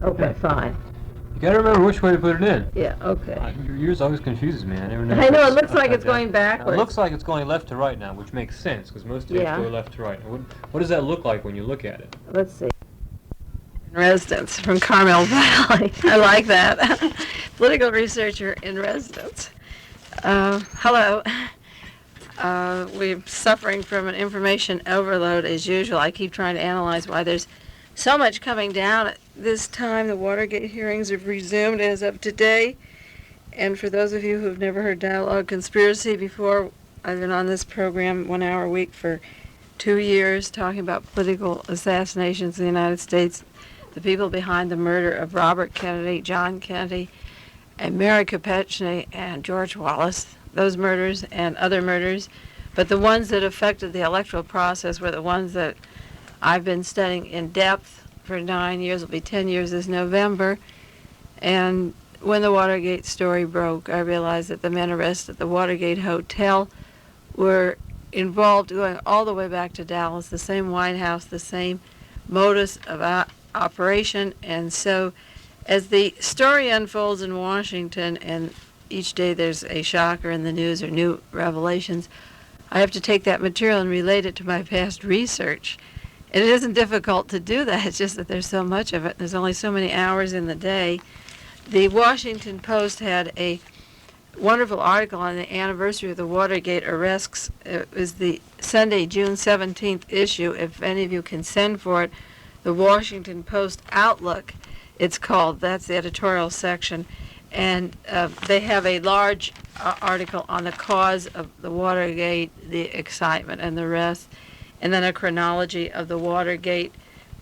Okay, fine. You gotta remember which way to put it in. Yeah, okay. Yours always confuses me. I never know. I know, it looks like it's going Now, it backwards. looks like it's going left to right now, which makes sense because most tapes Yeah. go left to right. What does that look like when you look at it? Let's see. Residence from Carmel Valley. I like that. Political researcher in residence. Hello. We're suffering from an information overload as usual. I keep trying to analyze why there's so much coming down at this time. The Watergate hearings have resumed as of today. And for those of you who've never heard Dialogue Conspiracy before, I've been on this program 1 hour a week for 2 years talking about political assassinations in the United States, the people behind the murder of Robert Kennedy, John Kennedy, and Mary Kopechne and George Wallace, those murders and other murders. But the ones that affected the electoral process were the ones that I've been studying in depth for 9 years. It'll be 10 years this November. And when the Watergate story broke, I realized that the men arrested at the Watergate Hotel were involved going all the way back to Dallas, the same White House, the same modus of operation. And so as the story unfolds in Washington, and each day there's a shocker in the news or new revelations, I have to take that material and relate it to my past research. And it isn't difficult to do that. It's just that there's so much of it. There's only so many hours in the day. The Washington Post had a wonderful article on the anniversary of the Watergate arrests. It was the Sunday, June 17th issue. If any of you can send for it, the Washington Post Outlook, it's called. That's the editorial section. And they have a large article on the cause of the Watergate, the excitement and the rest, and then a chronology of the Watergate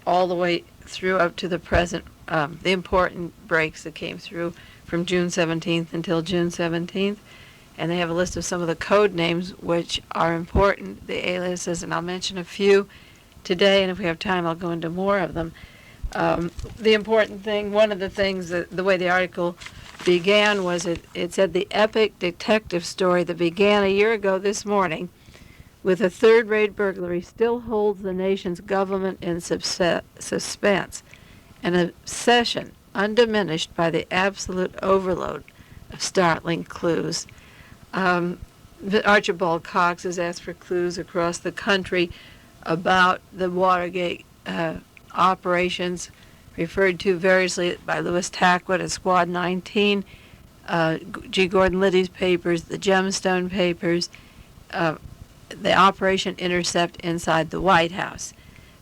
all the way through up to the present, the important breaks that came through from June 17th until June 17th. And they have a list of some of the code names which are important, the aliases, and I'll mention a few today, and if we have time, I'll go into more of them. The important thing, one of the things, the way the article began was it said the epic detective story that began a year ago this morning with a third-rate burglary still holds the nation's government in suspense, an obsession undiminished by the absolute overload of startling clues. Archibald Cox has asked for clues across the country about the Watergate operations, referred to variously by Louis Tackwood as Squad 19, G. Gordon Liddy's papers, the Gemstone papers, the Operation Intercept inside the White House.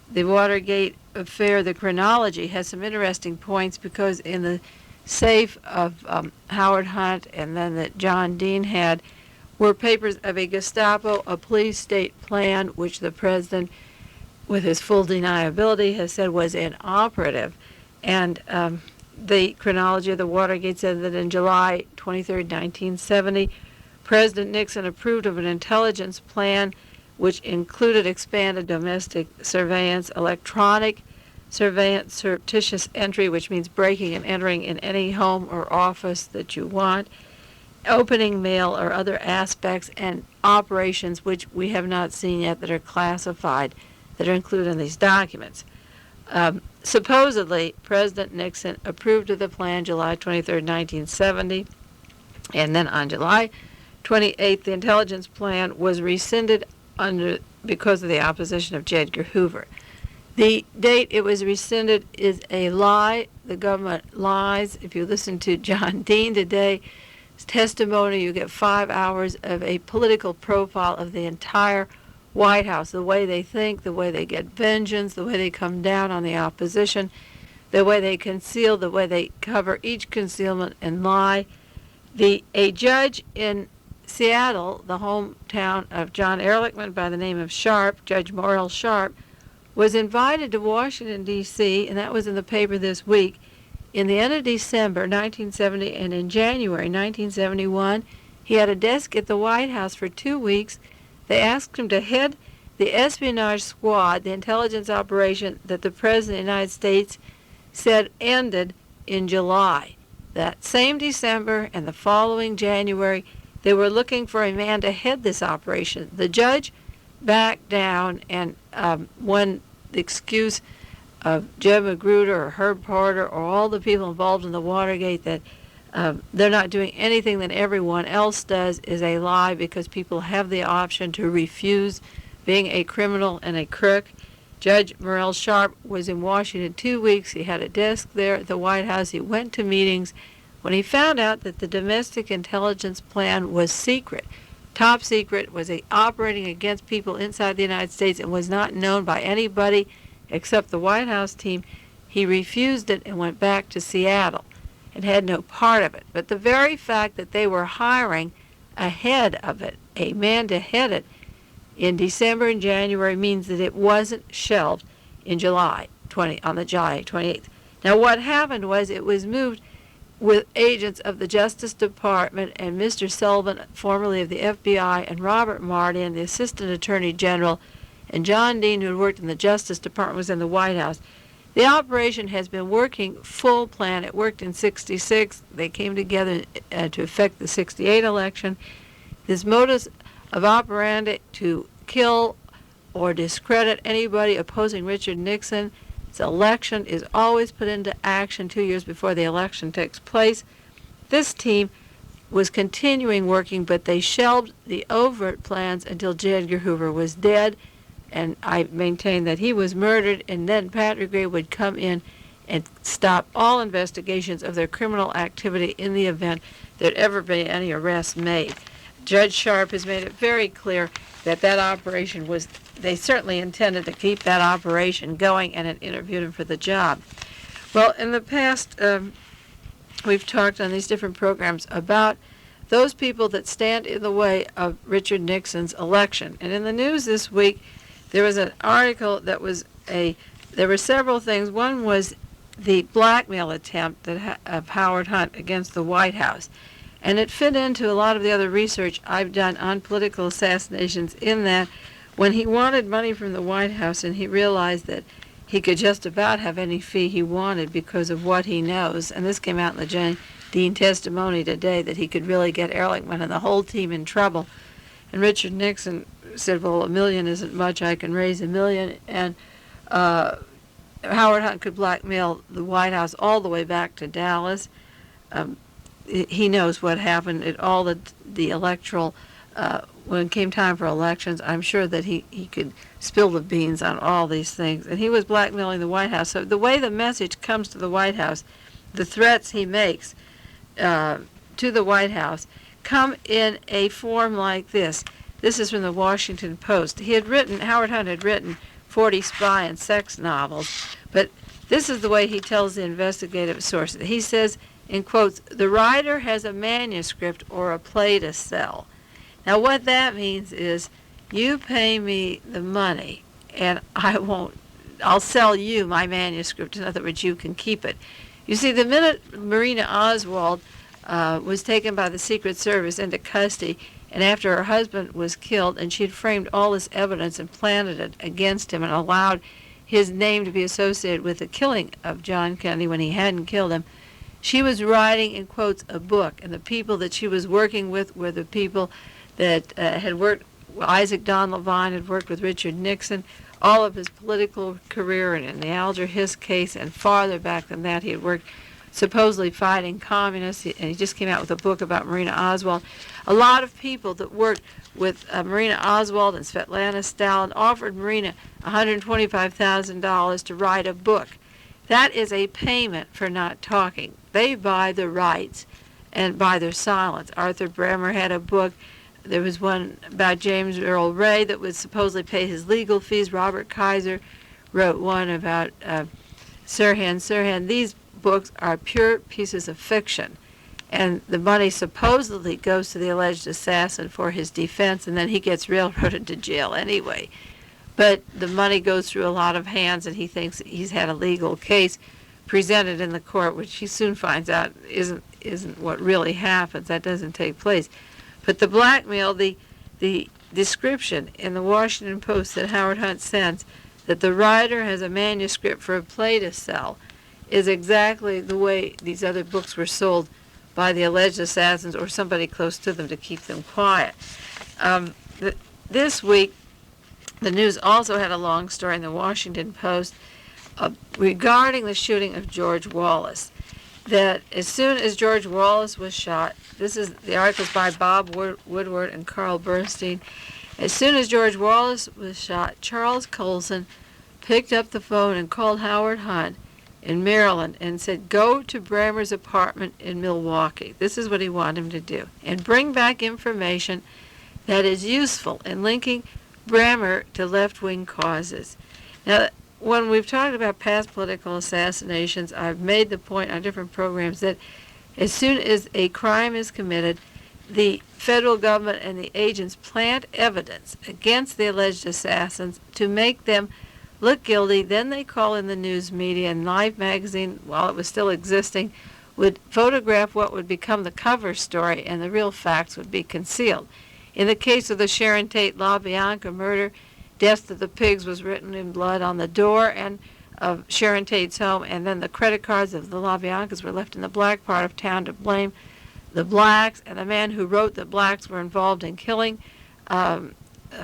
The Watergate affair, the chronology, has some interesting points because in the safe of Howard Hunt and then that John Dean had were papers of a Gestapo, a police state plan, which the president, with his full deniability, has said was inoperative. And the chronology of the Watergate said that in July 23, 1970, President Nixon approved of an intelligence plan which included expanded domestic surveillance, electronic surveillance, surreptitious entry, which means breaking and entering in any home or office that you want, opening mail or other aspects, and operations which we have not seen yet that are classified, that are included in these documents. Supposedly, President Nixon approved of the plan July 23, 1970, and then on July 28th, the intelligence plan was rescinded because of the opposition of J. Edgar Hoover. The date it was rescinded is a lie. The government lies. If you listen to John Dean today, his testimony, you get 5 hours of a political profile of the entire White House, the way they think, the way they get vengeance, the way they come down on the opposition, the way they conceal, the way they cover each concealment and lie. A judge in Seattle, the hometown of John Ehrlichman by the name of Sharp, Judge Morrell Sharp, was invited to Washington, D.C., and that was in the paper this week, in the end of December 1970, and in January 1971, he had a desk at the White House for 2 weeks. They asked him to head the espionage squad, the intelligence operation that the President of the United States said ended in July. That same December and the following January, they were looking for a man to head this operation. The judge backed down, and when the excuse Joe Magruder or Herb Porter or all the people involved in the Watergate that they're not doing anything that everyone else does is a lie, because people have the option to refuse being a criminal and a crook. Judge Morrell Sharp was in Washington 2 weeks. He had a desk there at the White House. He went to meetings. When he found out that the domestic intelligence plan was secret, top secret, was operating against people inside the United States and was not known by anybody except the White House team, he refused it and went back to Seattle and had no part of it. But the very fact that they were hiring a head of it, a man to head it, in December and January means that it wasn't shelved in on the July 28th. Now what happened was it was moved with agents of the Justice Department and Mr. Sullivan, formerly of the FBI, and Robert Martin, the Assistant Attorney General, and John Dean, who had worked in the Justice Department, was in the White House. The operation has been working full plan. It worked in '66. They came together to effect the '68 election. This modus of operandi to kill or discredit anybody opposing Richard Nixon's election is always put into action 2 years before the election takes place. This team was continuing working, but they shelved the overt plans until J. Edgar Hoover was dead, and I maintain that he was murdered, and then Patrick Gray would come in and stop all investigations of their criminal activity in the event there'd ever be any arrests made. Judge Sharp has made it very clear that operation was, they certainly intended to keep that operation going, and had interviewed him for the job. Well, in the past, we've talked on these different programs about those people that stand in the way of Richard Nixon's election. And in the news this week, there was an article that was there were several things. One was the blackmail attempt of Howard Hunt against the White House. And it fit into a lot of the other research I've done on political assassinations, in that when he wanted money from the White House and he realized that he could just about have any fee he wanted because of what he knows, and this came out in the Jane Dean testimony today, that he could really get Ehrlichman and the whole team in trouble. And Richard Nixon said, well, $1 million isn't much, I can raise $1 million. And Howard Hunt could blackmail the White House all the way back to Dallas. He knows what happened at all the electoral, when it came time for elections. I'm sure that he could spill the beans on all these things. And he was blackmailing the White House. So the way the message comes to the White House, the threats he makes to the White House, come in a form like this. This is from the Washington Post. Howard Hunt had written 40 spy and sex novels, but this is the way he tells the investigative sources. He says, in quotes, the writer has a manuscript or a play to sell. Now what that means is, you pay me the money and I'll sell you my manuscript. In other words, you can keep it. You see, the minute Marina Oswald was taken by the Secret Service into custody, and after her husband was killed, and she had framed all this evidence and planted it against him and allowed his name to be associated with the killing of John Kennedy when he hadn't killed him, she was writing, in quotes, a book. And the people that she was working with were the people that had worked, Isaac Don Levine had worked with Richard Nixon all of his political career, and in the Alger Hiss case, and farther back than that, he had worked supposedly fighting communists, and he just came out with a book about Marina Oswald. A lot of people that worked with Marina Oswald and Svetlana Stalin offered Marina $125,000 to write a book. That is a payment for not talking. They buy the rights and buy their silence. Arthur Bremer had a book. There was one about James Earl Ray that would supposedly pay his legal fees. Robert Kaiser wrote one about Sirhan. These books are pure pieces of fiction, and the money supposedly goes to the alleged assassin for his defense, and then he gets railroaded to jail anyway. But the money goes through a lot of hands, and he thinks he's had a legal case presented in the court, which he soon finds out isn't what really happens. That doesn't take place. But the blackmail, the description in the Washington Post that Howard Hunt sends, that the writer has a manuscript for a play to sell, is exactly the way these other books were sold by the alleged assassins or somebody close to them to keep them quiet. This week, the news also had a long story in the Washington Post regarding the shooting of George Wallace. That as soon as George Wallace was shot, this is the articles by Bob Woodward and Carl Bernstein. As soon as George Wallace was shot, Charles Colson picked up the phone and called Howard Hunt in Maryland and said, go to Brammer's apartment in Milwaukee. This is what he wanted him to do. And bring back information that is useful in linking Brammer to left-wing causes. Now, when we've talked about past political assassinations, I've made the point on different programs that as soon as a crime is committed, the federal government and the agents plant evidence against the alleged assassins to make them look guilty. Then they call in the news media, and Life magazine, while it was still existing, would photograph what would become the cover story, and the real facts would be concealed. In the case of the Sharon Tate LaBianca murder, Death of the Pigs was written in blood on the door and of Sharon Tate's home, and then the credit cards of the LaBiancas were left in the black part of town to blame the blacks, and the man who wrote that blacks were involved in killing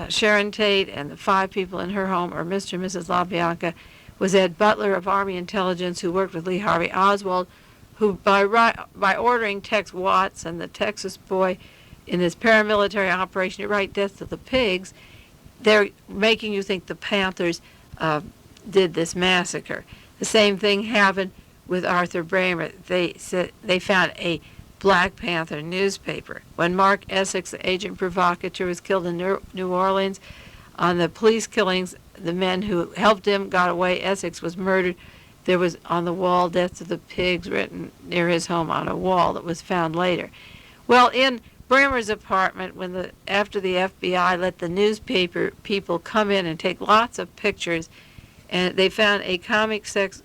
Sharon Tate and the 5 people in her home, or Mr. and Mrs. LaBianca, was Ed Butler of Army Intelligence, who worked with Lee Harvey Oswald, who by ordering Tex Watts and the Texas boy in this paramilitary operation to write Death of the Pigs, they're making you think the Panthers did this massacre. The same thing happened with Arthur Brammer. They found a Black Panther newspaper. When Mark Essex, the agent provocateur, was killed in New Orleans on the police killings, the men who helped him got away. Essex was murdered. There was on the wall Death of the Pigs written near his home on a wall that was found later. Well, in Brammer's apartment, after the FBI let the newspaper people come in and take lots of pictures, and they found a comic sex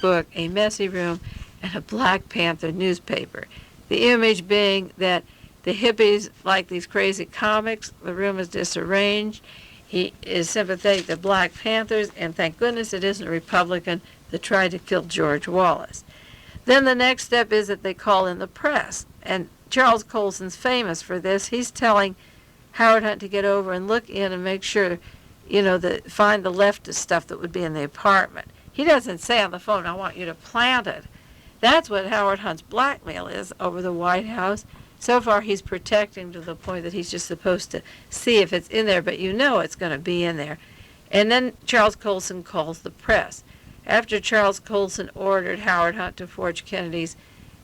book, a messy room, and a Black Panther newspaper. The image being that the hippies like these crazy comics, the room is disarranged, he is sympathetic to Black Panthers, and thank goodness it isn't a Republican that tried to kill George Wallace. Then the next step is that they call in the press, and Charles Colson's famous for this. He's telling Howard Hunt to get over and look in and make sure, find the leftist stuff that would be in the apartment. He doesn't say on the phone, I want you to plant it. That's what Howard Hunt's blackmail is over the White House. So far, he's protecting to the point that he's just supposed to see if it's in there, but it's going to be in there. And then Charles Colson calls the press. After Charles Colson ordered Howard Hunt to forge Kennedy's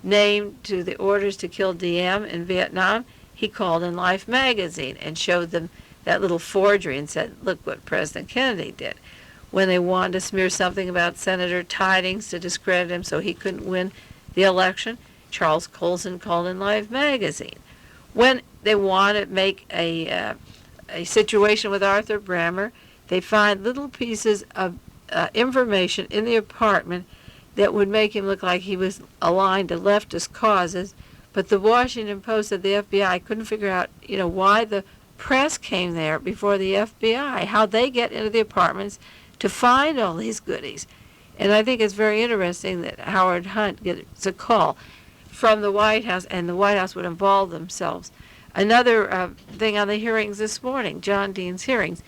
name to the orders to kill Diem in Vietnam, he called in Life magazine and showed them that little forgery and said, look what President Kennedy did. When they wanted to smear something about Senator Tidings to discredit him so he couldn't win the election, Charles Colson called in Life magazine. When they want to make a situation with Arthur Brammer, they find little pieces of information in the apartment that would make him look like he was aligned to leftist causes. But the Washington Post said the FBI couldn't figure out, why the press came there before the FBI, how they get into the apartments to find all these goodies. And I think it's very interesting that Howard Hunt gets a call from the White House, and the White House would involve themselves. Another thing on the hearings this morning, John Dean's hearings,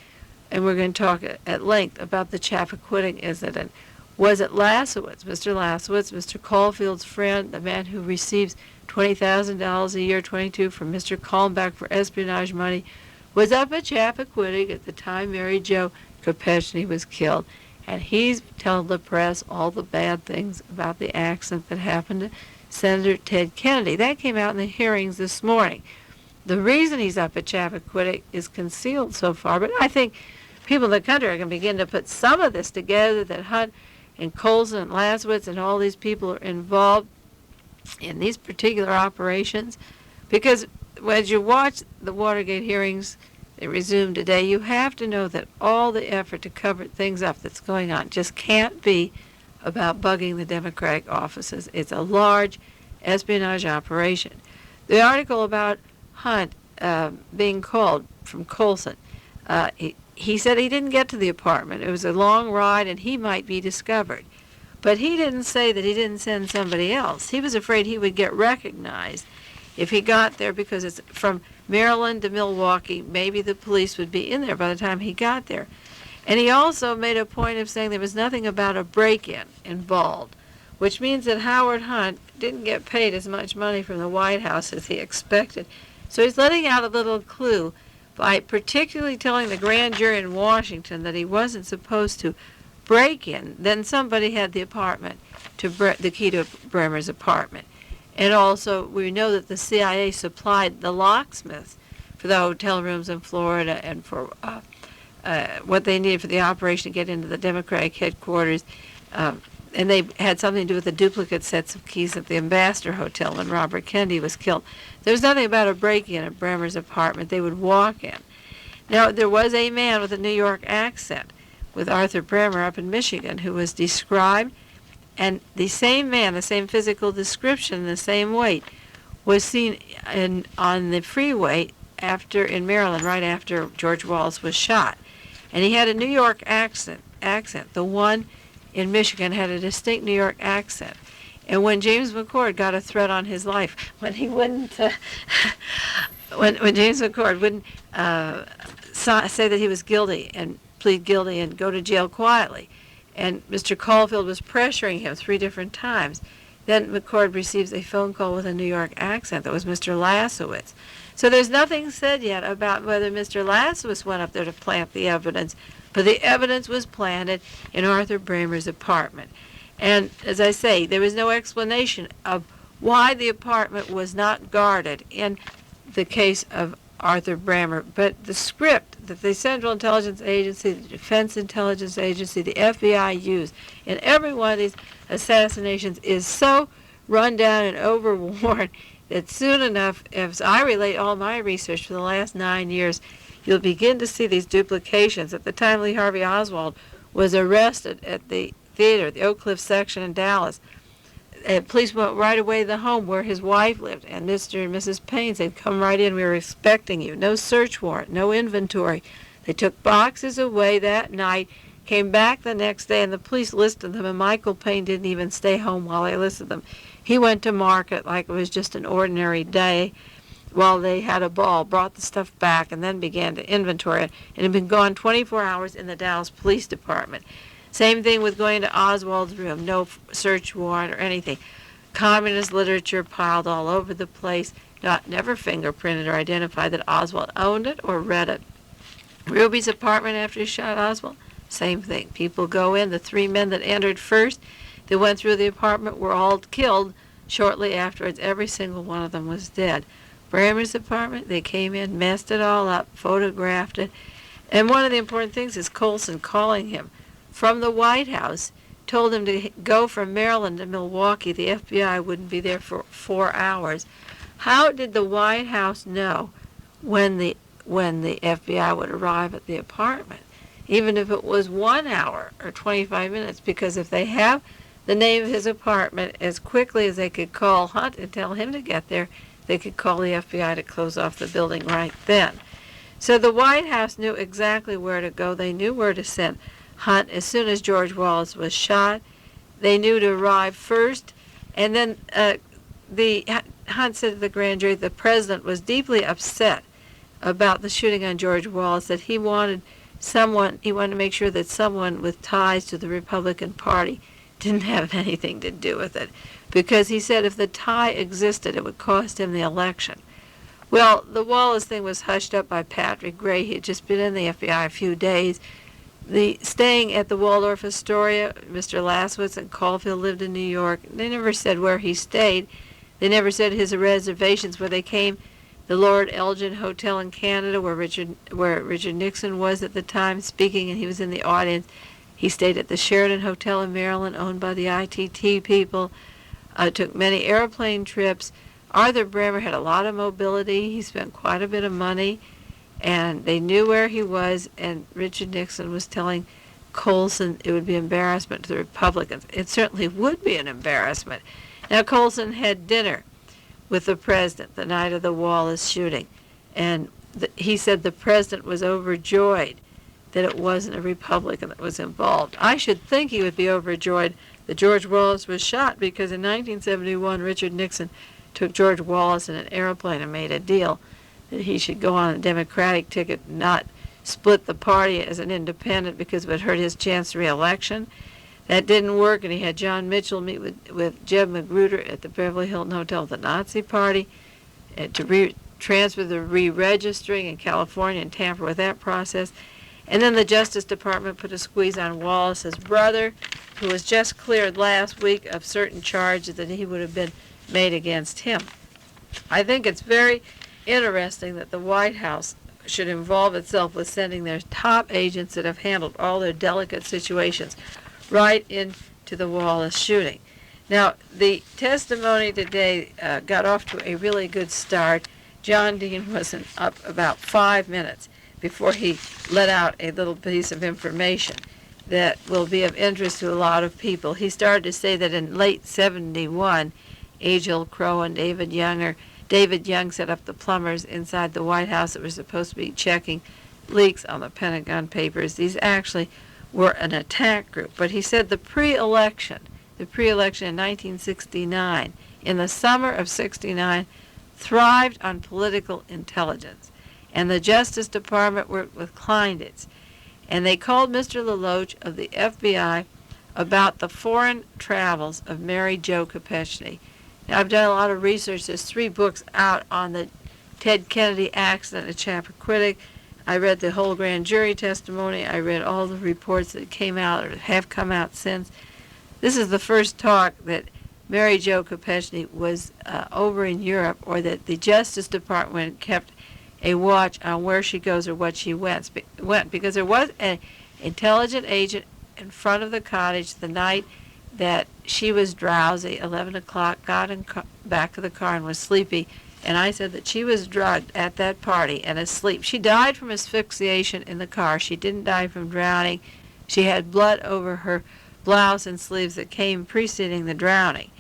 and we're going to talk at length about the Chappaquiddick incident. Was it Lasowitz, Mr. Caulfield's friend, the man who receives $20,000 a year, 22 from Mr. Kalmbach for espionage money, was up at Chappaquiddick at the time Mary Jo Kopechne was killed, and he's telling the press all the bad things about the accident that happened to Senator Ted Kennedy. That came out in the hearings this morning. The reason he's up at Chappaquiddick is concealed so far, but I think people in the country are going to begin to put some of this together, that Hunt and Colson and Lasowitz and all these people are involved in these particular operations. Because as you watch the Watergate hearings, they resume today, you have to know that all the effort to cover things up that's going on just can't be about bugging the Democratic offices. It's a large espionage operation. The article about Hunt being called from Colson, he said he didn't get to the apartment. It was a long ride and he might be discovered. But he didn't say that he didn't send somebody else. He was afraid he would get recognized if he got there, because it's from Maryland to Milwaukee. Maybe the police would be in there by the time he got there. And he also made a point of saying there was nothing about a break-in involved, which means that Howard Hunt didn't get paid as much money from the White House as he expected. So he's letting out a little clue by particularly telling the grand jury in Washington that he wasn't supposed to break in. Then somebody had the apartment, the key to Bremer's apartment. And also, we know that the CIA supplied the locksmiths for the hotel rooms in Florida and for what they needed for the operation to get into the Democratic headquarters. And they had something to do with the duplicate sets of keys at the Ambassador Hotel when Robert Kennedy was killed. There was nothing about a break-in at Bremer's apartment. They would walk in. Now, there was a man with a New York accent with Arthur Bremer up in Michigan who was described, and the same man, the same physical description, the same weight, was seen on the freeway in Maryland right after George Wallace was shot. And he had a New York accent. The one in Michigan had a distinct New York accent. And when James McCord got a threat on his life, when he wouldn't, when James McCord wouldn't say that he was guilty and plead guilty and go to jail quietly, and Mr. Caulfield was pressuring him 3 different times, then McCord receives a phone call with a New York accent that was Mr. Lasowitz. So there's nothing said yet about whether Mr. Lasowitz went up there to plant the evidence, but the evidence was planted in Arthur Bremer's apartment. And as I say, there was no explanation of why the apartment was not guarded in the case of Arthur Bremer, but the script that the Central Intelligence Agency, the Defense Intelligence Agency, the FBI used in every one of these assassinations is so run down and overworn that soon enough, as I relate all my research for the last 9 years, you'll begin to see these duplications. At the time Lee Harvey Oswald was arrested at the theater, the Oak Cliff section in Dallas, police went right away to the home where his wife lived, and Mr. and Mrs. Payne said, "Come right in, we were expecting you." No search warrant, no inventory. They took boxes away that night, came back the next day, and the police listed them, and Michael Payne didn't even stay home while they listed them. He went to market like it was just an ordinary day while they had a ball, brought the stuff back, and then began to inventory it. It had been gone 24 hours in the Dallas Police Department. Same thing with going to Oswald's room, no search warrant or anything. Communist literature piled all over the place, never fingerprinted or identified that Oswald owned it or read it. Ruby's apartment after he shot Oswald, same thing. People go in, the 3 men that entered first, that went through the apartment were all killed shortly afterwards. Every single one of them was dead. Bremer's apartment, they came in, messed it all up, photographed it. And one of the important things is Colson calling him from the White House, told him to go from Maryland to Milwaukee. The FBI wouldn't be there for 4 hours. How did the White House know when the FBI would arrive at the apartment, even if it was 1 hour or 25 minutes? Because if they have the name of his apartment as quickly as they could call Hunt and tell him to get there, they could call the FBI to close off the building right then. So the White House knew exactly where to go. They knew where to send Hunt as soon as George Wallace was shot. They knew to arrive first, and then Hunt said to the grand jury the president was deeply upset about the shooting on George Wallace, that he wanted to make sure that someone with ties to the Republican Party didn't have anything to do with it, because he said if the tie existed, it would cost him the election. Well, the Wallace thing was hushed up by Patrick Gray. He had just been in the FBI a few days. Staying at the Waldorf Astoria, Mr. Lasowitz and Caulfield lived in New York. They never said where he stayed. They never said his reservations where they came. The Lord Elgin Hotel in Canada, where Richard Nixon was at the time speaking, and he was in the audience. He stayed at the Sheridan Hotel in Maryland, owned by the ITT people. Took many airplane trips. Arthur Bremer had a lot of mobility. He spent quite a bit of money, and they knew where he was, and Richard Nixon was telling Colson it would be embarrassment to the Republicans. It certainly would be an embarrassment. Now, Colson had dinner with the president the night of the Wallace shooting, and he said the president was overjoyed that it wasn't a Republican that was involved. I should think he would be overjoyed that George Wallace was shot, because in 1971, Richard Nixon took George Wallace in an airplane and made a deal that he should go on a Democratic ticket, not split the party as an independent because it would hurt his chance of re-election. That didn't work, and he had John Mitchell meet with Jeb Magruder at the Beverly Hilton Hotel with the Nazi Party to transfer the re-registering in California and tamper with that process. And then the Justice Department put a squeeze on Wallace's brother, who was just cleared last week of certain charges that he would have been made against him. I think it's very interesting that the White House should involve itself with sending their top agents that have handled all their delicate situations right into the Wallace shooting. Now, the testimony today got off to a really good start. John Dean wasn't up about 5 minutes before he let out a little piece of information that will be of interest to a lot of people. He started to say that in late 71, Agil Crow and David Young set up the plumbers inside the White House that were supposed to be checking leaks on the Pentagon Papers. These actually were an attack group. But he said the pre-election in 1969, in the summer of 69, thrived on political intelligence. And the Justice Department worked with Kleindienst. And they called Mr. LaLoach of the FBI about the foreign travels of Mary Jo Kopechne. Now, I've done a lot of research. There's 3 books out on the Ted Kennedy accident at Chappaquiddick. I read the whole grand jury testimony. I read all the reports that came out or have come out since. This is the first talk that Mary Jo Kopechne was over in Europe, or that the Justice Department kept a watch on where she goes or what she went, because there was an intelligent agent in front of the cottage the night that she was drowsy, 11 o'clock, got in back of the car and was sleepy, and I said that she was drugged at that party and asleep. She died from asphyxiation in the car. She didn't die from drowning. She had blood over her blouse and sleeves that came preceding the drowning.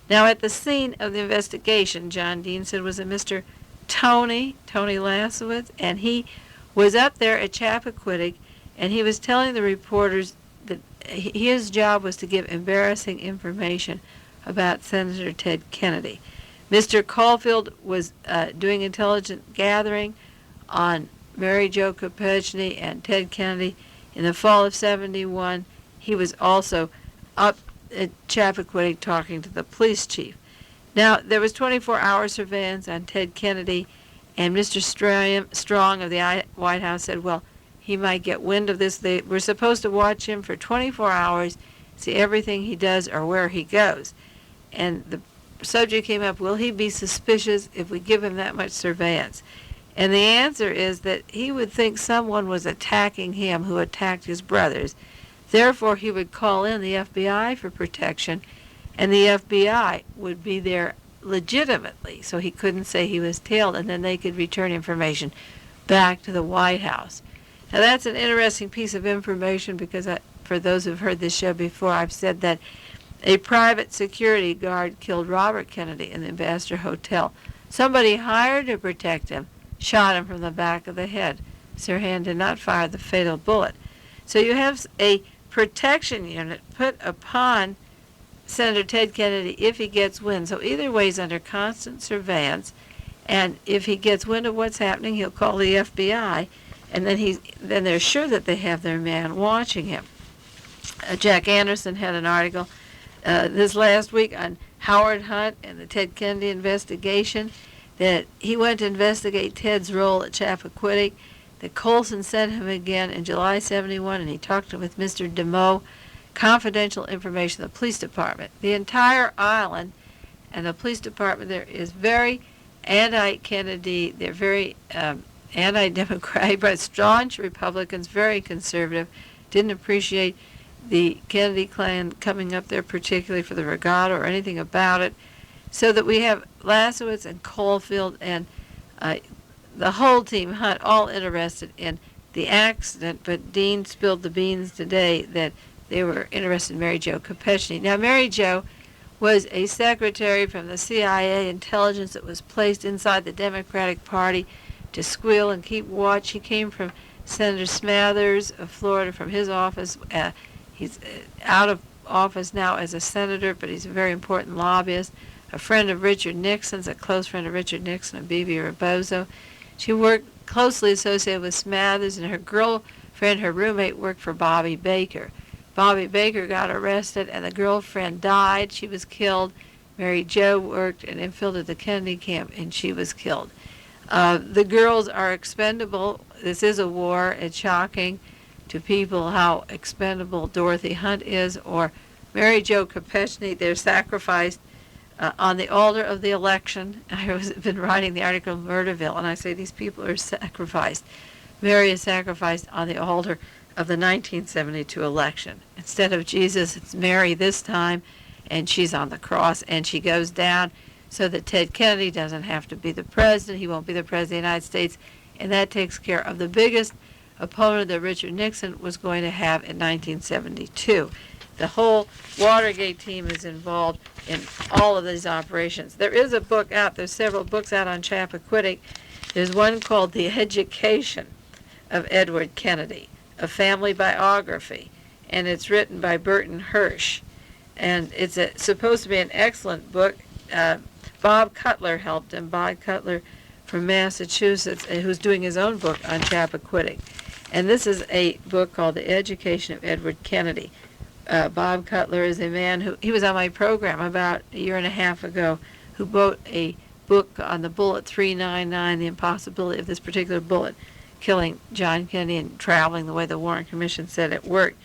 Now, at the scene of the investigation, John Dean said, was a Mr. Tony Lasowitz, and he was up there at Chappaquiddick, and he was telling the reporters that his job was to give embarrassing information about Senator Ted Kennedy. Mr. Caulfield was doing intelligence gathering on Mary Jo Kopechne and Ted Kennedy in the fall of 71. He was also up at Chappaquiddick talking to the police chief. Now, there was 24-hour surveillance on Ted Kennedy, and Mr. Strong of the White House said, well, he might get wind of this. They were supposed to watch him for 24 hours, see everything he does or where he goes. And the subject came up, will he be suspicious if we give him that much surveillance? And the answer is that he would think someone was attacking him who attacked his brothers. Therefore, he would call in the FBI for protection, and the FBI would be there legitimately, so he couldn't say he was tailed, and then they could return information back to the White House. Now, that's an interesting piece of information because for those who've heard this show before, I've said that a private security guard killed Robert Kennedy in the Ambassador Hotel. Somebody hired to protect him shot him from the back of the head. Sirhan did not fire the fatal bullet. So you have a protection unit put upon Senator Ted Kennedy if he gets wind. So either way, he's under constant surveillance, and if he gets wind of what's happening, he'll call the FBI, and then they're sure that they have their man watching him. Jack Anderson had an article this last week on Howard Hunt and the Ted Kennedy investigation, that he went to investigate Ted's role at Chappaquiddick, that Colson sent him again in July 71, and he talked with Mr. DeMoe, confidential information of the police department. The entire island and the police department there is very anti-Kennedy. They're very anti-democratic, but staunch Republicans, very conservative, didn't appreciate the Kennedy clan coming up there particularly for the regatta or anything about it. So that we have Lasowitz and Caulfield and the whole team, Hunt, all interested in the accident, but Dean spilled the beans today that they were interested in Mary Jo Kopechne. Now, Mary Jo was a secretary from the CIA intelligence that was placed inside the Democratic Party to squeal and keep watch. He came from Senator Smathers of Florida, from his office. He's out of office now as a senator, but he's a very important lobbyist. A friend of Richard Nixon's, a close friend of Richard Nixon, and Bibi Rebozo. She worked closely associated with Smathers, and her girlfriend, her roommate, worked for Bobby Baker. Bobby Baker got arrested, and the girlfriend died. She was killed. Mary Jo worked and infiltrated the Kennedy camp, and she was killed. The girls are expendable. This is a war. It's shocking to people how expendable Dorothy Hunt is, or Mary Jo Kopechne. They're sacrificed on the altar of the election. I have been writing the article Murderville, and I say these people are sacrificed. Mary is sacrificed on the altar of the 1972 election. Instead of Jesus, it's Mary this time, and she's on the cross, and she goes down so that Ted Kennedy doesn't have to be the president. He won't be the president of the United States, and that takes care of the biggest opponent that Richard Nixon was going to have in 1972. The whole Watergate team is involved in all of these operations. There is a book out. There's several books out on Chappaquiddick. There's one called The Education of Edward Kennedy, a family biography, and it's written by Burton Hirsch. And it's supposed to be an excellent book. Bob Cutler helped him, Bob Cutler from Massachusetts, who's doing his own book on Chappaquiddick. And this is a book called The Education of Edward Kennedy. Bob Cutler is a man he was on my program about a year and a half ago, who wrote a book on the bullet 399, the impossibility of this particular bullet killing John Kennedy and traveling the way the Warren Commission said it worked.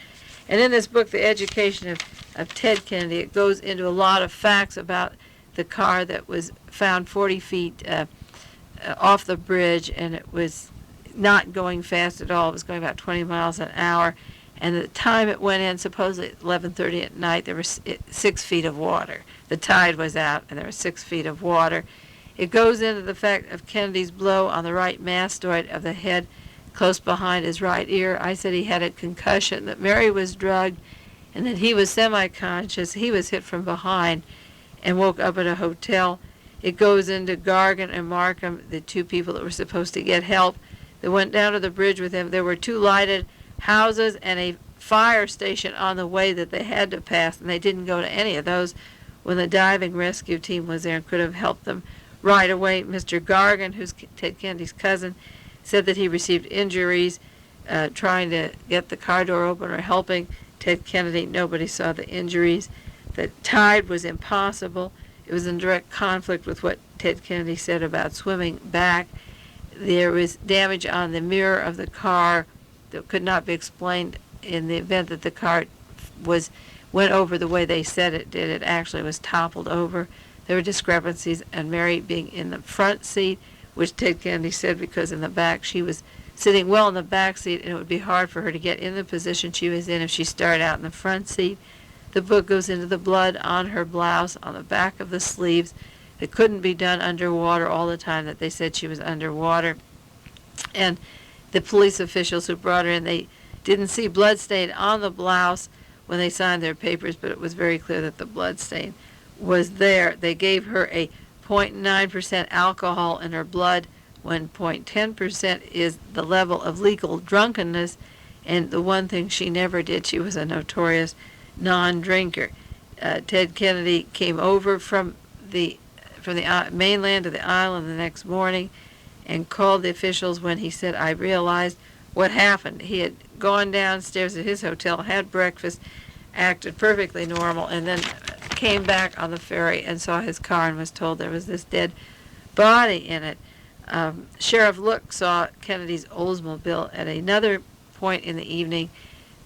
And in this book, The Education of Ted Kennedy, it goes into a lot of facts about the car that was found 40 feet off the bridge, and it was not going fast at all. It was going about 20 miles an hour. And the time it went in, supposedly at 11:30 at night, there was 6 feet of water. The tide was out, and there was 6 feet of water. It goes into the fact of Kennedy's blow on the right mastoid of the head, close behind his right ear. I said he had a concussion, that Mary was drugged, and that he was semi-conscious. He was hit from behind and woke up at a hotel. It goes into Gargan and Markham, the two people that were supposed to get help. They went down to the bridge with him. There were 2 lighted houses and a fire station on the way that they had to pass, and they didn't go to any of those when the diving rescue team was there and could have helped them right away. Mr. Gargan, who's Ted Kennedy's cousin, said that he received injuries trying to get the car door open or helping Ted Kennedy. Nobody saw the injuries. The tide was impossible. It was in direct conflict with what Ted Kennedy said about swimming back. There was damage on the mirror of the car that could not be explained in the event that the car went over the way they said it did. It actually was toppled over. There were discrepancies, and Mary being in the front seat, which Ted Kennedy said because in the back she was sitting well in the back seat, and it would be hard for her to get in the position she was in if she started out in the front seat. The book goes into the blood on her blouse, on the back of the sleeves. It couldn't be done underwater all the time that they said she was underwater. And the police officials who brought her in, they didn't see blood stain on the blouse when they signed their papers, but it was very clear that the blood stain was there. They gave her a 0.9% alcohol in her blood when 0.10% is the level of legal drunkenness. And the one thing she never did, she was a notorious non-drinker. Ted Kennedy came over from the mainland to the island the next morning and called the officials when he said, "I realized what happened." He had gone downstairs at his hotel, had breakfast, acted perfectly normal, and then came back on the ferry and saw his car and was told there was this dead body in it. Sheriff Look saw Kennedy's Oldsmobile at another point in the evening,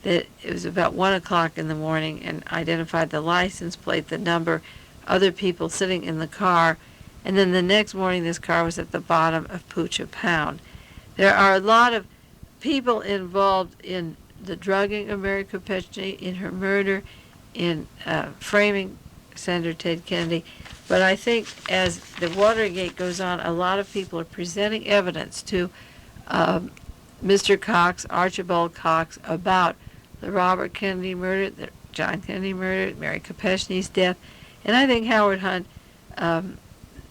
that it was about 1 o'clock in the morning, and identified the license plate, the number, other people sitting in the car. And then the next morning, this car was at the bottom of Pucha Pound. There are a lot of people involved in the drugging of Mary Kopechne, in her murder, in framing Senator Ted Kennedy. But I think as the Watergate goes on, a lot of people are presenting evidence to Mr. Cox, Archibald Cox, about the Robert Kennedy murder, the John Kennedy murder, Mary Kopechne's death. And I think Howard Hunt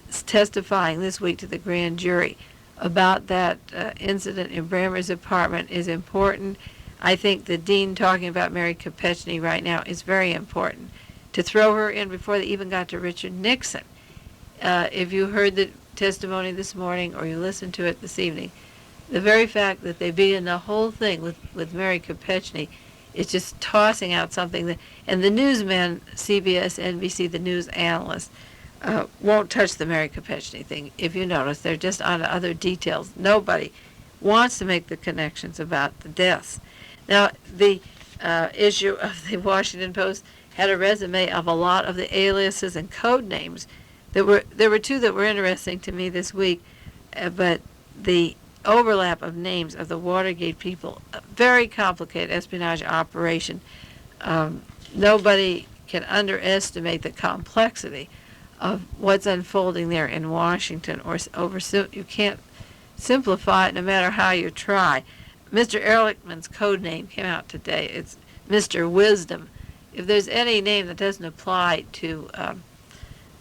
is testifying this week to the grand jury about that incident in Brammer's apartment is important. I think the dean talking about Mary Kopechne right now is very important. To throw her in before they even got to Richard Nixon. If you heard the testimony this morning or you listened to it this evening, the very fact that they begin the whole thing with Mary Kopechne is just tossing out something that, and the newsmen, CBS, NBC, the news analysts, won't touch the Mary Kopechne thing. If you notice, they're just on to other details. Nobody wants to make the connections about the deaths. Now, the issue of the Washington Post had a resume of a lot of the aliases and code names. There were two that were interesting to me this week, but the overlap of names of the Watergate people, a very complicated espionage operation. Nobody can underestimate the complexity of what's unfolding there in Washington, or you can't simplify it no matter how you try. Mr. Ehrlichman's code name came out today. It's Mr. Wisdom. If there's any name that doesn't apply to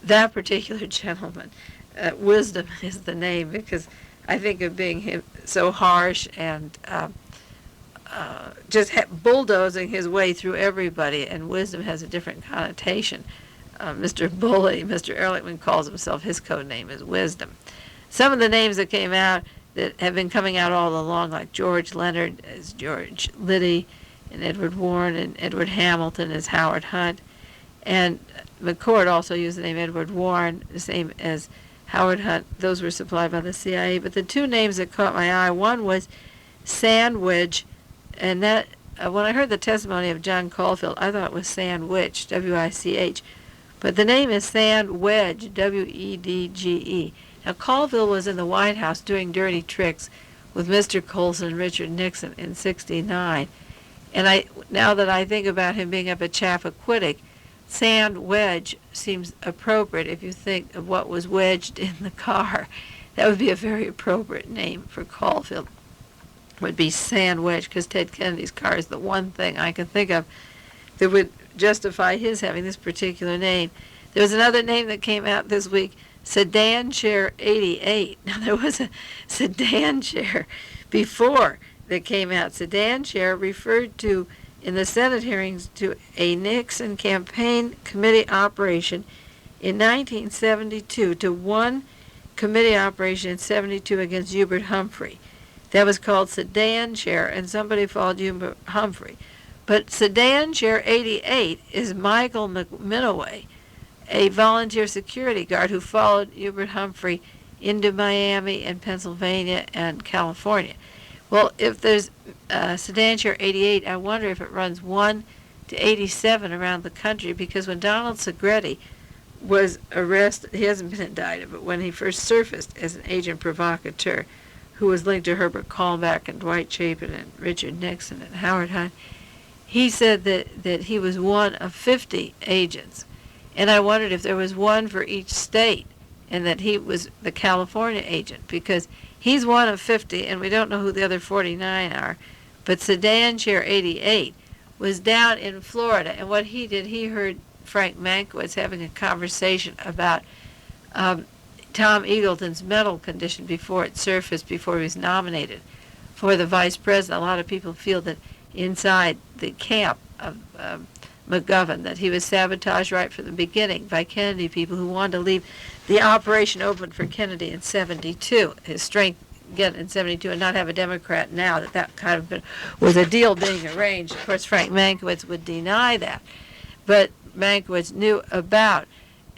that particular gentleman, Wisdom is the name, because I think of being so harsh and just bulldozing his way through everybody, and wisdom has a different connotation. Mr. Bully, Mr. Ehrlichman calls himself, his code name is Wisdom. Some of the names that came out that have been coming out all along, like George Leonard as George Liddy, and Edward Warren and Edward Hamilton as Howard Hunt, and McCord also used the name Edward Warren, the same as Howard Hunt. Those were supplied by the CIA. But the two names that caught my eye, one was Sandwich, and that when I heard the testimony of John Caulfield, I thought it was Sandwich, W-I-C-H. But the name is Sandwedge, W-E-D-G-E. Now, Caulfield was in the White House doing dirty tricks with Mr. Colson and Richard Nixon in '69. And now that I think about him being up at Chappaquiddick, Sandwedge seems appropriate if you think of what was wedged in the car. That would be a very appropriate name for Caulfield. Would be Sandwedge, because Ted Kennedy's car is the one thing I can think of that would justify his having this particular name. There was another name that came out this week, Sedan Chair 88. Now, there was a sedan chair before that came out. Sedan chair referred to in the Senate hearings to a Nixon campaign committee operation in 1972, to one committee operation in 72 against Hubert Humphrey. That was called Sedan Chair, and somebody followed Hubert Humphrey. But Sedan Chair 88 is Michael McMinoway, a volunteer security guard who followed Hubert Humphrey into Miami and Pennsylvania and California. Well, if there's Sedan Chair 88, I wonder if it runs 1 to 87 around the country, because when Donald Segretti was arrested, he hasn't been indicted, but when he first surfaced as an agent provocateur who was linked to Herbert Kalmbach and Dwight Chapin and Richard Nixon and Howard Hunt, he said that he was one of 50 agents. And I wondered if there was one for each state, and that he was the California agent, because he's one of 50, and we don't know who the other 49 are. But Sedan Chair 88 was down in Florida, and what he did, he heard Frank Mankiewicz having a conversation about Tom Eagleton's mental condition before it surfaced, before he was nominated for the vice president. A lot of people feel that inside the camp of McGovern, that he was sabotaged right from the beginning by Kennedy people who wanted to leave the operation open for Kennedy in 72, his strength get in 72, and not have a Democrat now, that kind of was a deal being arranged. Of course, Frank Mankiewicz would deny that. But Mankiewicz knew about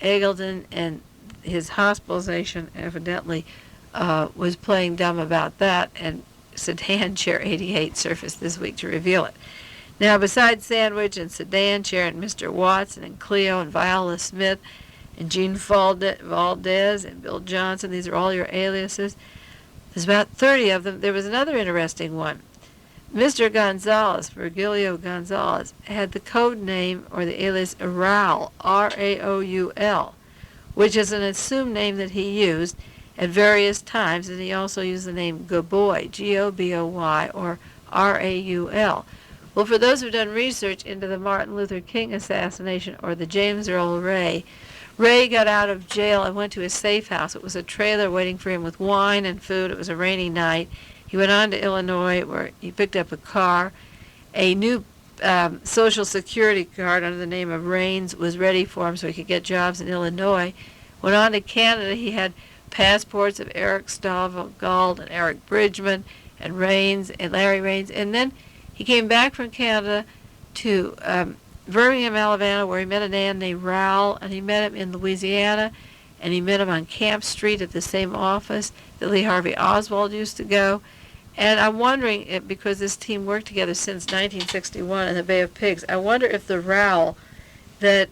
Eagleton, and his hospitalization evidently was playing dumb about that, and Sedan Chair 88 surfaced this week to reveal it. Now, besides Sandwich and Sedan Chair and Mr. Watson and Cleo and Viola Smith and Gene Valdez and Bill Johnson, these are all your aliases. There's about 30 of them. There was another interesting one. Mr. Gonzalez, Virgilio Gonzalez, had the code name or the alias Raul, R-A-O-U-L, which is an assumed name that he used at various times, and he also used the name Goboy, G-O-B-O-Y, or R-A-U-L. Well, for those who've done research into the Martin Luther King assassination or the James Earl Ray, Ray got out of jail and went to his safe house. It was a trailer waiting for him with wine and food. It was a rainy night. He went on to Illinois, where he picked up a car. A new Social Security card under the name of Raines was ready for him so he could get jobs in Illinois. Went on to Canada. He had passports of Eric Stovall and Eric Bridgman and Larry Raines. And then he came back from Canada to Birmingham, Alabama, where he met a man named Rowell, and he met him in Louisiana, and he met him on Camp Street at the same office that Lee Harvey Oswald used to go. And I'm wondering, if, because this team worked together since 1961 in the Bay of Pigs, I wonder if the Rowell that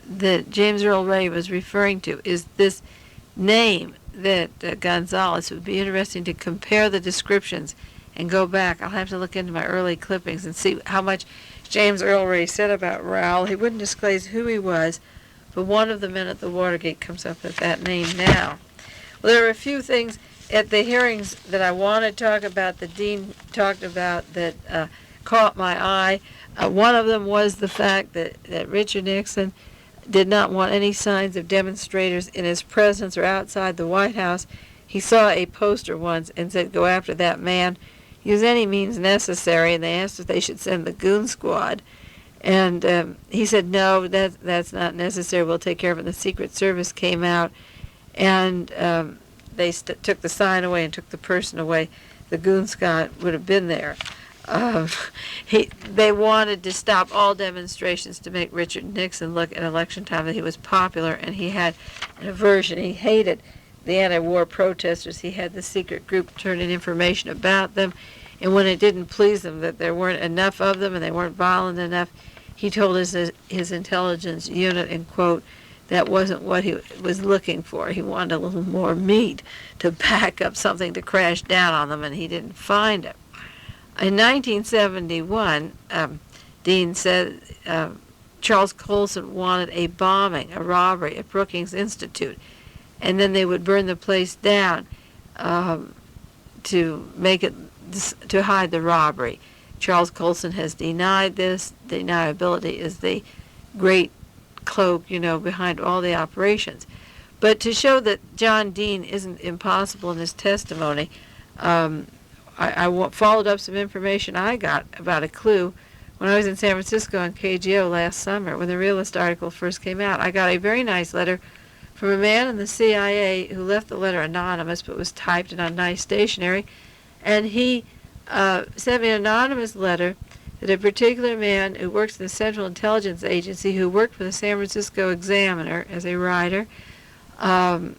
that James Earl Ray was referring to is this name that Gonzalez. It would be interesting to compare the descriptions and go back. I'll have to look into my early clippings and see how much James Earl Ray said about Rowell. He wouldn't disclose who he was, but one of the men at the Watergate comes up with that name now. Well, there are a few things at the hearings that I want to talk about, that Dean talked about, that caught my eye. One of them was the fact that Richard Nixon did not want any signs of demonstrators in his presence or outside the White House. He saw a poster once and said, "Go after that man. Use any means necessary," and they asked if they should send the goon squad. And he said, "No, that's not necessary. We'll take care of it." And the Secret Service came out, and they took the sign away and took the person away. The goon squad would have been there. They wanted to stop all demonstrations to make Richard Nixon look at election time that he was popular, and he had an aversion. He hated the anti-war protesters. He had the secret group turn in information about them, and when it didn't please him that there weren't enough of them and they weren't violent enough, he told his intelligence unit, in quote, that wasn't what he was looking for. He wanted a little more meat to back up something to crash down on them, and he didn't find it. In 1971, Dean said Charles Colson wanted a bombing, a robbery at Brookings Institute, and then they would burn the place down to make it, to hide the robbery. Charles Colson has denied this. Deniability is the great cloak, behind all the operations. But to show that John Dean isn't impossible in his testimony, I followed up some information I got about a clue when I was in San Francisco on KGO last summer when the Realist article first came out. I got a very nice letter from a man in the CIA who left the letter anonymous but was typed and on nice stationery, and he sent me an anonymous letter that a particular man who works in the Central Intelligence Agency, who worked for the San Francisco Examiner as a writer, had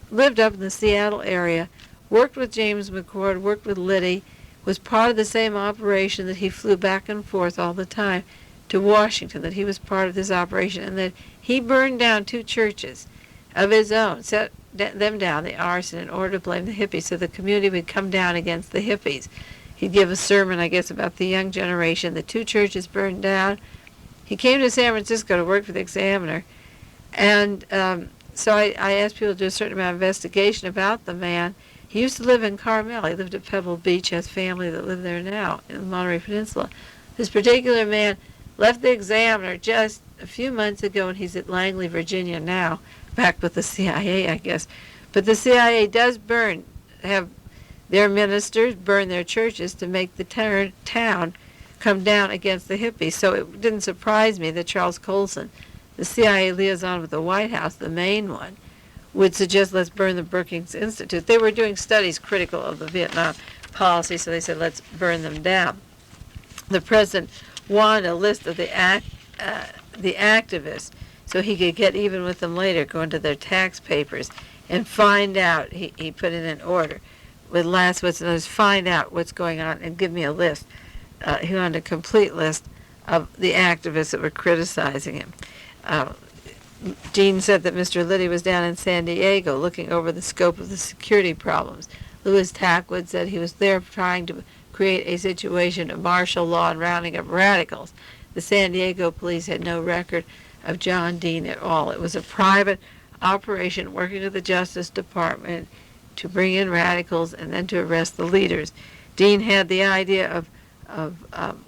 lived up in the Seattle area, worked with James McCord, worked with Liddy, was part of the same operation, that he flew back and forth all the time to Washington, that he was part of this operation, and that he burned down 2 churches of his own, set them down, the arson, in order to blame the hippies, so the community would come down against the hippies. He'd give a sermon, I guess, about the young generation. The 2 churches burned down. He came to San Francisco to work for the Examiner, and so I asked people to do a certain amount of investigation about the man. He used to live in Carmel. He lived at Pebble Beach, has family that live there now in the Monterey Peninsula. This particular man left the Examiner just a few months ago, and he's at Langley, Virginia now, back with the CIA, I guess. But the CIA does have their ministers burn their churches to make the town come down against the hippies. So it didn't surprise me that Charles Colson, the CIA liaison with the White House, the main one, would suggest let's burn the Brookings Institute. They were doing studies critical of the Vietnam policy, so they said let's burn them down. The president wanted a list of the activists so he could get even with them later, go into their tax papers and find out. He put in an order with Laswitz and others, find out what's going on and give me a list. He wanted a complete list of the activists that were criticizing him. Dean said that Mr. Liddy was down in San Diego looking over the scope of the security problems. Louis Tackwood said he was there trying to create a situation of martial law and rounding up radicals. The San Diego police had no record of John Dean at all. It was a private operation working with the Justice Department to bring in radicals and then to arrest the leaders. Dean had the idea of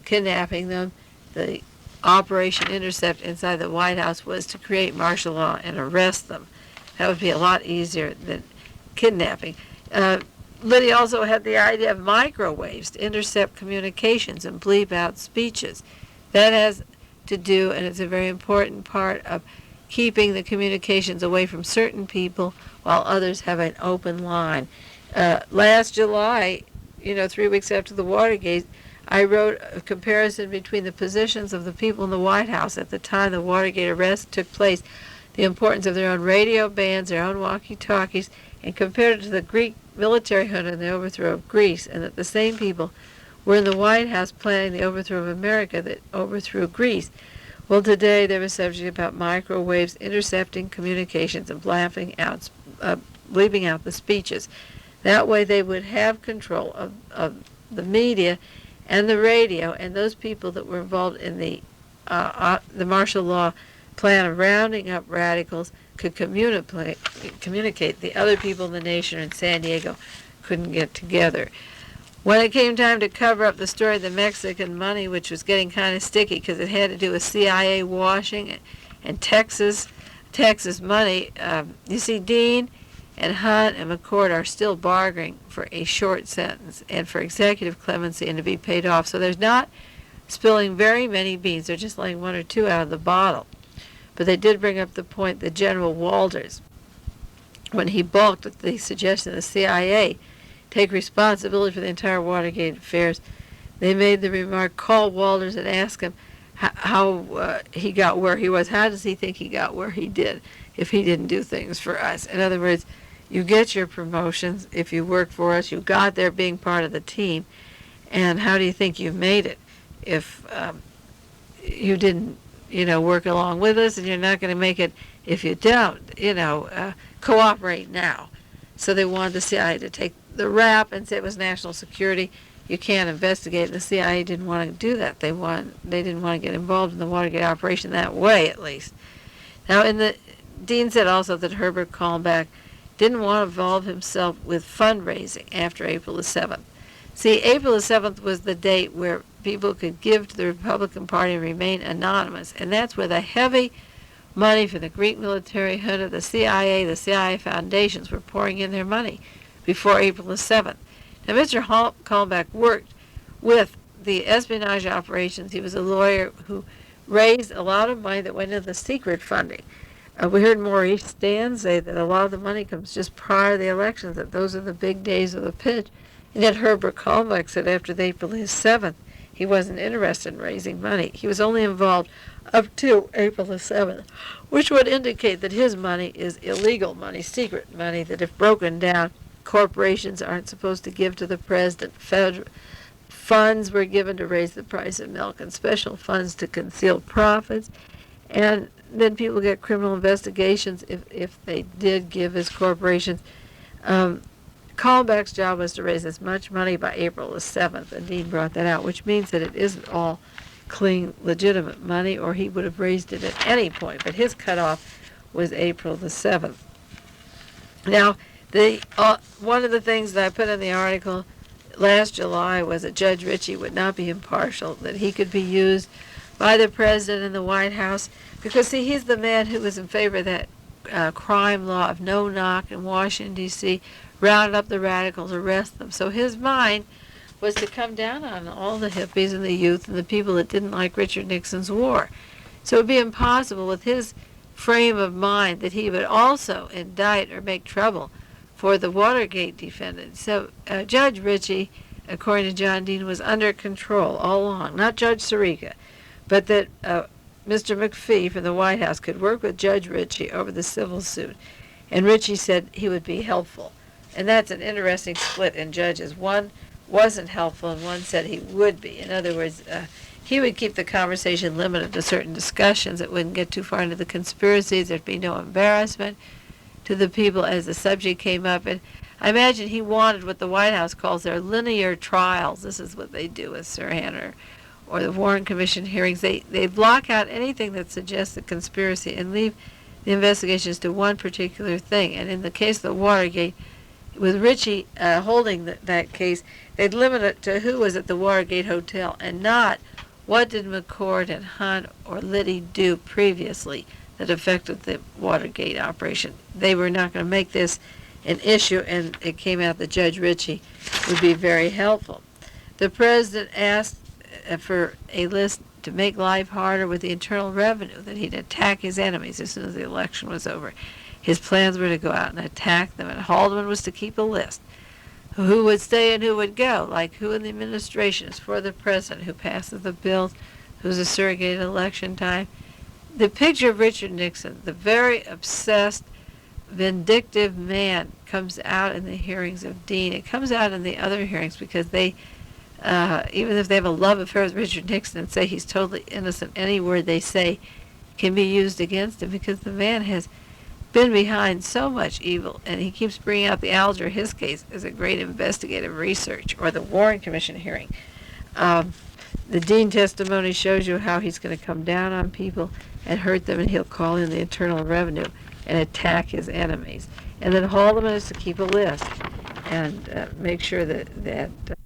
kidnapping them. The Operation Intercept inside the White House was to create martial law and arrest them. That would be a lot easier than kidnapping. Liddy also had the idea of microwaves to intercept communications and bleep out speeches. That has to do, and it's a very important part of keeping the communications away from certain people while others have an open line. Last July, 3 weeks after the Watergate, I wrote a comparison between the positions of the people in the White House at the time the Watergate arrest took place, the importance of their own radio bands, their own walkie-talkies, and compared it to the Greek military junta and the overthrow of Greece, and that the same people were in the White House planning the overthrow of America that overthrew Greece. Well, today they were subject about microwaves intercepting communications and bleeping out the speeches. That way they would have control of the media and the radio, and those people that were involved in the martial law plan of rounding up radicals could communicate. The other people in the nation in San Diego couldn't get together. When it came time to cover up the story of the Mexican money, which was getting kind of sticky because it had to do with CIA washing and Texas money, you see, Dean and Hunt and McCord are still bargaining for a short sentence and for executive clemency and to be paid off. So there's not spilling very many beans. They're just letting one or two out of the bottle. But they did bring up the point that General Walters, when he balked at the suggestion of the CIA take responsibility for the entire Watergate affairs, they made the remark, call Walters and ask him how he got where he was. How does he think he got where he did if he didn't do things for us? In other words, you get your promotions if you work for us. You got there being part of the team. And how do you think you made it if you didn't, work along with us? And you're not going to make it if you don't, cooperate now. So they wanted the CIA to take the rap and say it was national security. You can't investigate. The CIA didn't want to do that. They didn't want to get involved in the Watergate operation that way, at least. Now, Dean said also that Herbert Kalmbach didn't want to involve himself with fundraising after April the 7th. See, April the 7th was the date where people could give to the Republican Party and remain anonymous, and that's where the heavy money for the Greek military junta, the CIA foundations were pouring in their money before April the 7th. Now, Mr. Kalmbach worked with the espionage operations. He was a lawyer who raised a lot of money that went into the secret funding. We heard Maurice Stan say that a lot of the money comes just prior to the elections, that those are the big days of the pitch. And yet Herbert Kalmbach said after the April 7th, he wasn't interested in raising money. He was only involved up to April the 7th, which would indicate that his money is illegal money, secret money, that if broken down, corporations aren't supposed to give to the president. Federal funds were given to raise the price of milk and special funds to conceal profits. And then people get criminal investigations if they did give his corporations. Kalmbach's job was to raise as much money by April the 7th, and Dean brought that out, which means that it isn't all clean, legitimate money, or he would have raised it at any point. But his cutoff was April the 7th. Now, one of the things that I put in the article last July was that Judge Ritchie would not be impartial, that he could be used by the president and the White House, because, see, he's the man who was in favor of that crime law of no knock in Washington, D.C., round up the radicals, arrest them. So his mind was to come down on all the hippies and the youth and the people that didn't like Richard Nixon's war. So it would be impossible with his frame of mind that he would also indict or make trouble for the Watergate defendants. So Judge Ritchie, according to John Dean, was under control all along, not Judge Sirica, but that Mr. McPhee from the White House could work with Judge Ritchie over the civil suit. And Ritchie said he would be helpful. And that's an interesting split in judges. One wasn't helpful and one said he would be. In other words, he would keep the conversation limited to certain discussions. It wouldn't get too far into the conspiracies. There'd be no embarrassment to the people as the subject came up. And I imagine he wanted what the White House calls their linear trials. This is what they do with Sirhan or the Warren Commission hearings. They block out anything that suggests a conspiracy and leave the investigations to one particular thing. And in the case of the Watergate, with Ritchie holding that case, they'd limit it to who was at the Watergate Hotel and not what did McCord and Hunt or Liddy do previously that affected the Watergate operation. They were not going to make this an issue, and it came out that Judge Ritchie would be very helpful. The president asked for a list to make life harder with the Internal Revenue, that he'd attack his enemies as soon as the election was over. His plans were to go out and attack them, and Haldeman was to keep a list of who would stay and who would go, like who in the administration is for the president, who passes the bills, who's a surrogate election time. The picture of Richard Nixon, the very obsessed, vindictive man, comes out in the hearings of Dean. It comes out in the other hearings because they, even if they have a love affair with Richard Nixon and say he's totally innocent, any word they say can be used against him because the man has been behind so much evil, and he keeps bringing out the Alger, his case, as a great investigative research, or the Warren Commission hearing. The Dean testimony shows you how he's going to come down on people and hurt them, and he'll call in the Internal Revenue and attack his enemies. And then Haldeman is to keep a list and make sure that